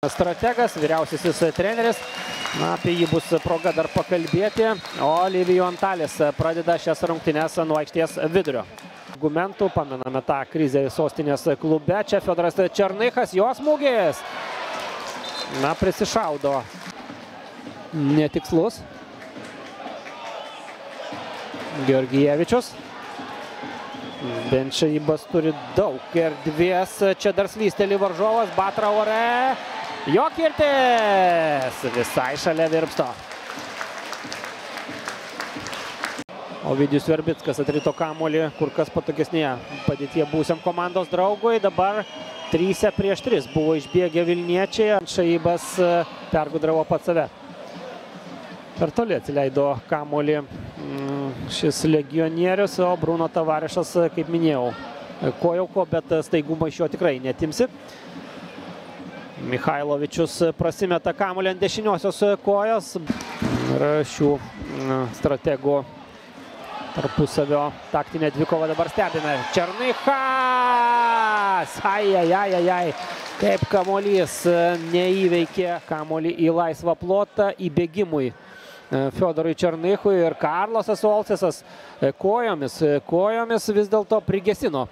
Strategas, vyriausiasis treneris. Na, apie jį bus proga dar pakalbėti. O Livijo Antalis pradeda šias rungtynes nuo aikštės vidurio. Argumentų, pamename tą krizę sostinės klube. Čia Fiodoras Černychas, jos smūgis. Na, prisišaudo. Netikslus. Georgijevičius. Benčaibas turi daug erdvės. Čia dar slysteli varžovas. Batra ore. Jo kirtis. Visai šalia virpsto. Ovidijus Verbickas atrito kamuolį kur kas patogesnėje padėtyje būsiam komandos draugui. Dabar 3 prieš 3 buvo išbėgę Vilniečiai. Benčaibas pergudravo pats save. Per toli atsileido kamuolį šis legionierius, o Bruno Tavarešas, kaip minėjau, ko, bet staigumą iš jo tikrai netimsi. Michailovičius prasimeta kamuolį ant dešiniosios kojos. Ir šių strategų tarpusavio taktinę dvikovą dabar stebime. Černychas! Ai. Kaip kamuolys neįveikė kamuolį į laisvą plotą įbėgimui Fiodorui Černychui ir Karlosas Olcesas kojomis vis dėlto prigesino.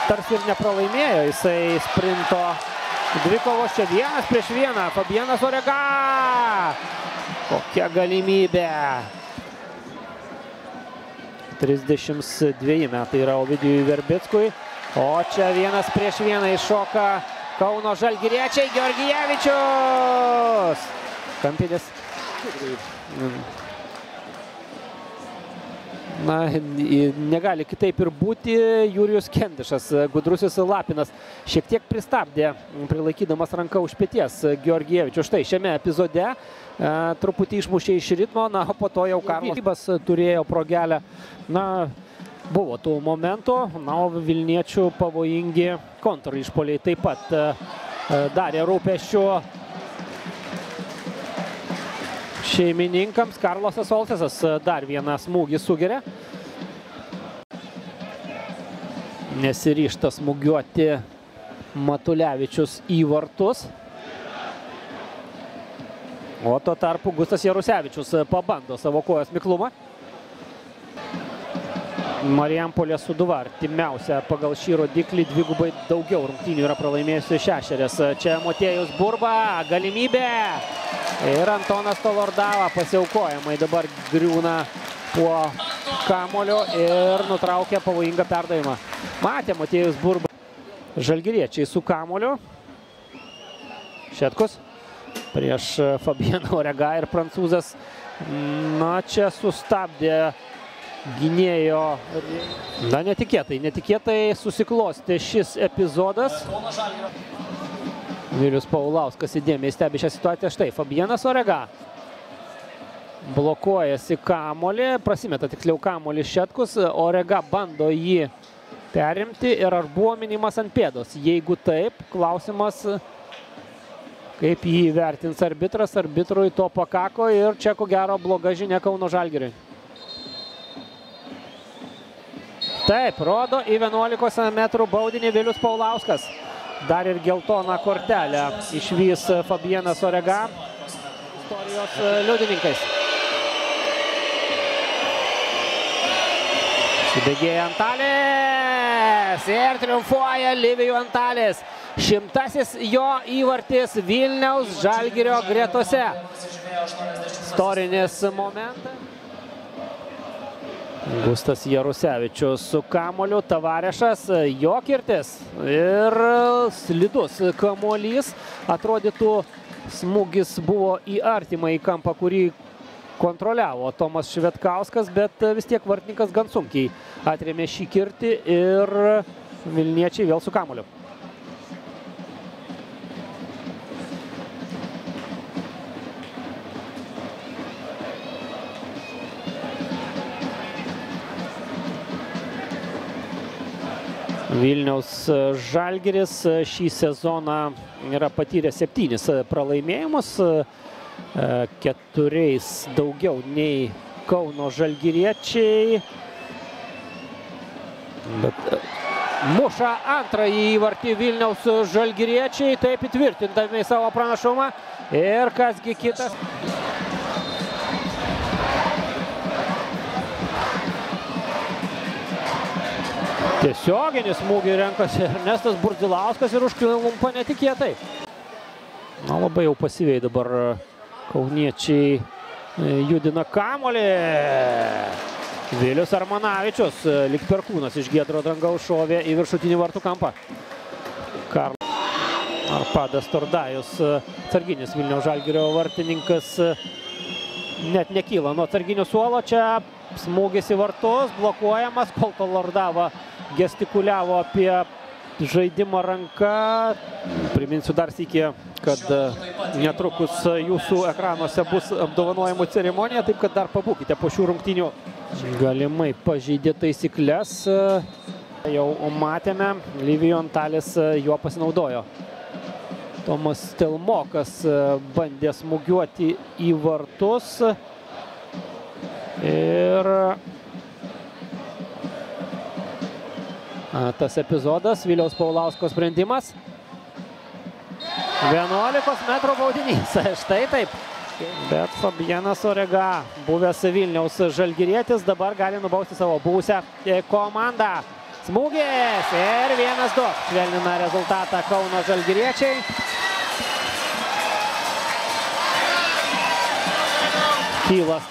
Tarsi ir nepralaimėjo jisai sprinto dvikovos. Čia 1 prieš 1. Fabianas Orega. Kokia galimybė. 32 metai yra Ovidijui Verbickui. O čia 1 prieš 1 iššoka Kauno žalgiriečiai. Georgijevičius. Kampinis. Na, negali kitaip ir būti. Jurijus Kendišas, gudrusis Lapinas, šiek tiek pristabdė, prilaikydamas ranką už peties Georgijevičių. Štai šiame epizode truputį išmušė iš ritmo, na, po to jau Karlosas turėjo progelę. Na, buvo tų momentų, na, o Vilniečių pavojingi kontrišpuoliai taip pat darė rūpesčių šeimininkams. Karlosas Olcesas dar vieną smūgį sugeria. Nesiryžta smūgiuoti Matulevičius į vartus. O tuo tarpu Gustas Jarusevičius pabando savo kojos miklumą. Marijampolės Sūduva artimiausia pagal šį rodiklį, dvigubai daugiau rungtynių yra pralaimėjusi 6. Čia Motiejus Burba, galimybė. Ir Antonas Tolordava pasiaukojamai dabar griūna po kamulio ir nutraukia pavojingą perdavimą. Matė Motiejus Burba. Žalgiriečiai su kamuliu. Šetkus prieš Fabianą Orega ir prancūzas. Na, čia sustabdė gynėjo. Na, netikėtai susiklostė šis epizodas. Vilius Paulauskas įdėmiai stebi šią situaciją. Štai Fabianas Orega blokuojasi kamuolį, prasimeta tiksliau kamuolį Šetkus. Orega bando jį perimti ir ar buvo minimas ant pėdos. Jeigu taip, klausimas, kaip jį vertins arbitras. Arbitrui to pakako ir čia ko gero bloga žinia Kauno Žalgiriui. Taip, rodo į 11 metrų baudinį Vilius Paulauskas. Dar ir geltoną kortelę išvys Fabianas Orega. Istorijos liudininkais. Subėgėja Antalis ir triumfuoja Livijo Antalis. 100-asis jo įvartis Vilniaus Žalgirio gretose. Istorinis momentas. Gustas Jarusevičius su kamuoliu, Tavarešas, jo kirtis ir slidus kamuolys. Atrodytų, smūgis buvo į artimą į kampą, kurį kontroliavo Tomas Švedkauskas, bet vis tiek vartininkas gan sunkiai atrėmė šį kirtį ir Vilniečiai vėl su kamuoliu. Vilniaus Žalgiris šį sezoną yra patyręs 7 pralaimėjimus, 4 daugiau nei Kauno žalgiriečiai. Bet Muša antrąjį įvartį Vilniaus žalgiriečiai, taip įtvirtindami savo pranašumą. Ir kasgi kitas. Tiesioginį smūgį renkasi Ernestas Burdzilauskas ir užklimpa netikėtai. Na, labai jau pasyviai dabar kauniečiai judina kamuolį. Vilius Armanavičius, lyg perkūnas iš giedro dangaus šovė į viršutinį vartų kampą. Arpadas Tordajus, atsarginis Vilniaus Žalgirio vartininkas, net nekyla nuo atsarginio suolo. Čia smūgis į vartus, blokuojamas, kol Lordava gestikuliavo apie žaidimą ranka. Priminsiu dar sykį, kad netrukus jūsų ekranuose bus apdovanojimų ceremonija, taip kad dar pabūkite po šių rungtynių. Galimai pažeidė taisyklės. Jau matėme, Livijon Talis juo pasinaudojo. Tomas Stelmokas bandė smūgiuoti į vartus. Ir tas epizodas, Viliaus Paulausko sprendimas. 11 metrų baudinys, štai taip. Bet Fabianas Orega, buvęs Vilniaus žalgirietis, dabar gali nubausti savo buvusią komandą. Smūgis ir 1-2. Švelnina rezultatą Kauno žalgiriečiai. Kyla